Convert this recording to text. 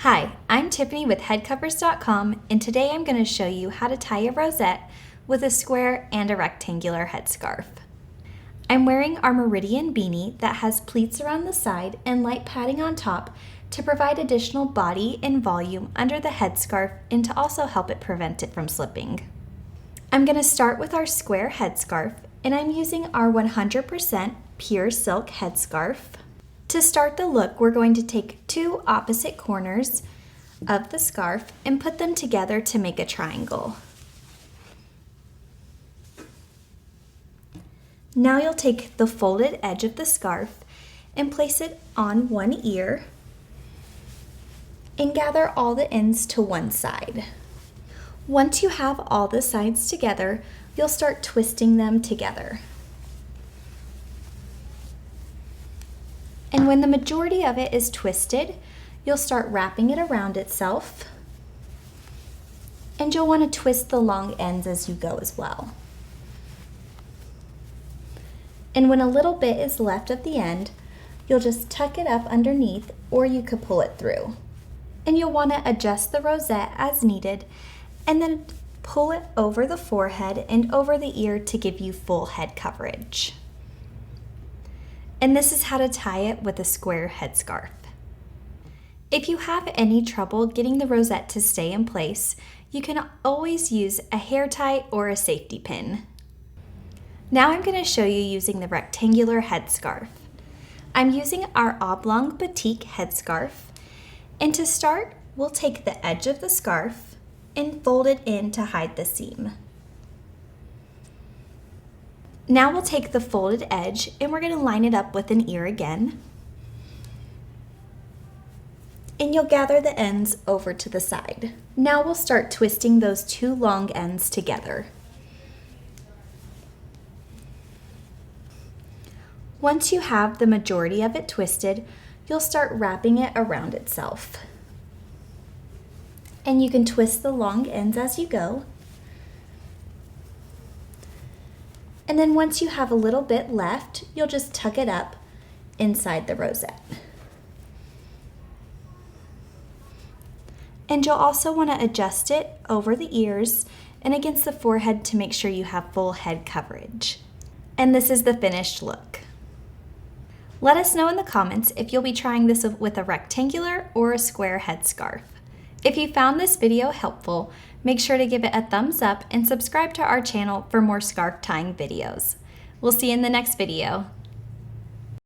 Hi, I'm Tiffany with Headcovers.com, and today I'm going to show you how to tie a rosette with a square and a rectangular headscarf. I'm wearing our Meridian beanie that has pleats around the side and light padding on top to provide additional body and volume under the headscarf and to also help it prevent it from slipping. I'm going to start with our square headscarf, and I'm using our 100% pure silk headscarf. To start the look, we're going to take two opposite corners of the scarf and put them together to make a triangle. Now you'll take the folded edge of the scarf and place it on one ear and gather all the ends to one side. Once you have all the sides together, you'll start twisting them together. And when the majority of it is twisted, you'll start wrapping it around itself. And you'll want to twist the long ends as you go as well. And when a little bit is left at the end, you'll just tuck it up underneath, or you could pull it through. And you'll want to adjust the rosette as needed, and then pull it over the forehead and over the ear to give you full head coverage. And this is how to tie it with a square headscarf. If you have any trouble getting the rosette to stay in place, you can always use a hair tie or a safety pin. Now I'm going to show you using the rectangular headscarf. I'm using our Oblong Batik headscarf, and to start, we'll take the edge of the scarf and fold it in to hide the seam. Now we'll take the folded edge and we're going to line it up with an ear again. And you'll gather the ends over to the side. Now we'll start twisting those two long ends together. Once you have the majority of it twisted, you'll start wrapping it around itself. And you can twist the long ends as you go. And then once you have a little bit left, you'll just tuck it up inside the rosette. And you'll also want to adjust it over the ears and against the forehead to make sure you have full head coverage. And this is the finished look. Let us know in the comments if you'll be trying this with a rectangular or a square headscarf. If you found this video helpful, make sure to give it a thumbs up and subscribe to our channel for more scarf tying videos. We'll see you in the next video.